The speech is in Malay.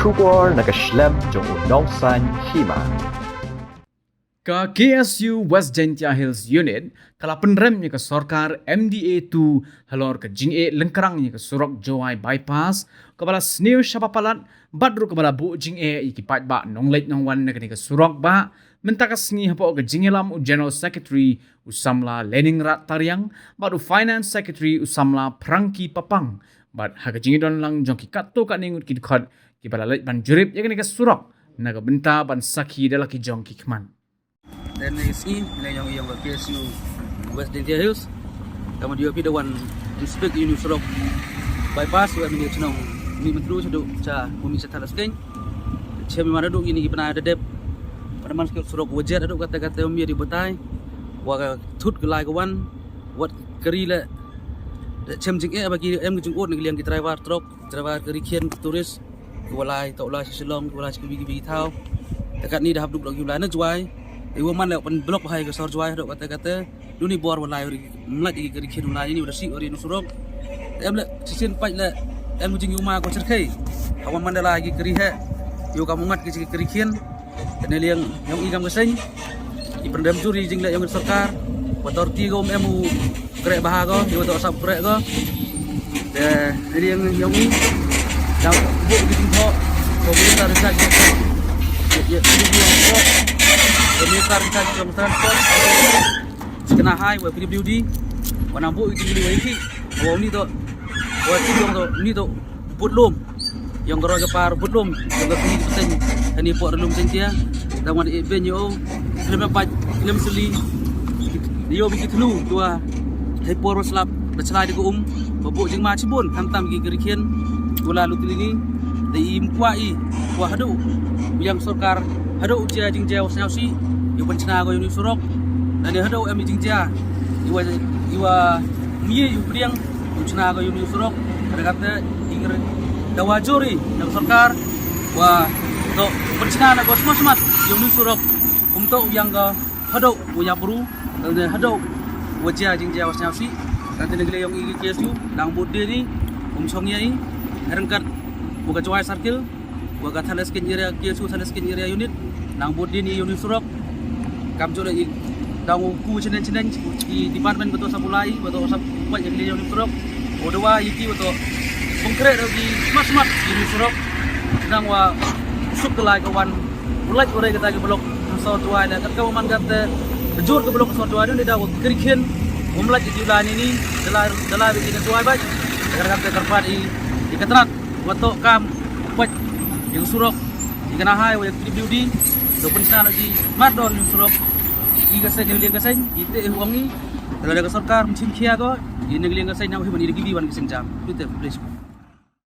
Shukor nakaslem jong unongsan hima. Ka KSU West Gentia Hills Unit kala penremnya ke Sorkar MDA 2 halor ke Jing'e lengkerangnya ke Surok Jowai Bypass kepala Snir Syapapalat badru kepala Bu Jing'e ikipat ba nongleit nongwan ke Surok ba mentaka sengi hapo ke Jing'e lam General Secretary Usamla Leningrat Tariang badu Finance Secretary Usamla Prangki Papang bad haga Jing'e don lang jong ki katto ka ningut ki dikot ki bala leit ban jurip ya ke Surok naga benta ban saki dalaki jong ki kman. Dan ini yang KSU West Gentia Hills. Kamu dia pi dewan inspect Unit Surok bypass wa mi chnong mi mentru seduk cha bumi setalas keng. Chemi mana duk ini pernah ada dep. Pada man Surok wajar aduk kata-kata mi di betai. Wa thut gelai kawan wat keri la chem jing bagi em jing ot ngliang ki driver truck driver keri kien turis walai tok lai silong walai ki thau. Dekat ni dah duk lagi bulan juai. Ibu mana pen blok bahaya ke Sorjuai dok kata-kata dunia bor walai melat iki keri kien ulai ini udah si ori Surok. Em le sisin pai le em jing yuma ko cerkai. Awan mana lagi keri he. Yo kamu ngat ke keri kien. Dan yang igam keseng. I pendam juri jing le yang Sorkar. Motor ti gom emu krek bahar ko, yo tok sap krek ko. Yang ni dah bu bikin kok. Ko kita resak ko. Ya, Pemerintah rencana transport kena high wa PWD wa nambu itu gili wa iki wa ni to wa ti dong to ni to putlum yang goro ke par putlum yang ke sini penting ani po relum sentia dan wan event yo film pat film seli yo biki telu tua hai por slap bercelai di babu jing ma cibun hantam gi gerikien gula lutilingi dei imkwai wa hadu yang Sorkar hadu usia jing jauh snausi yo pencina go Unit Surok dan hadu em jing ja iwa mie yu priang pencina go Unit Surok ada kata ingre dawajuri yang Sorkar wa to pencina na go smart Unit Surok untuk yang go hadu uya buru dan hadu wajah jing jauh snausi dan negeri yang igi KSU lang bude ni songnyai herengkat buka Jowai Circle buka Thalas Skin Area KSU Thalas Skin Area Unit lang bude ni Unit Surok kam jole i dang ku chenen di department betul samulai betul sab buat yang dia Unit Surok odawa iki betul konkret lagi smart Unit Surok sedang wa usuk kelai kawan ulai ore kata ke blok Sorjuai dan kau man kata bejur ke blok Sorjuai ni dah kerikien umlat di bulan ini dalam begini tuai baik kata kerpat di ketrat watok kam buat yang Surok ikan ahai wa PWD to pensana lagi mador yang Surok iga sen yang liang sen ite uangi kalau ada Sorkar mencin kia ko ini liang sen yang himan ini giwan kesenjam itu please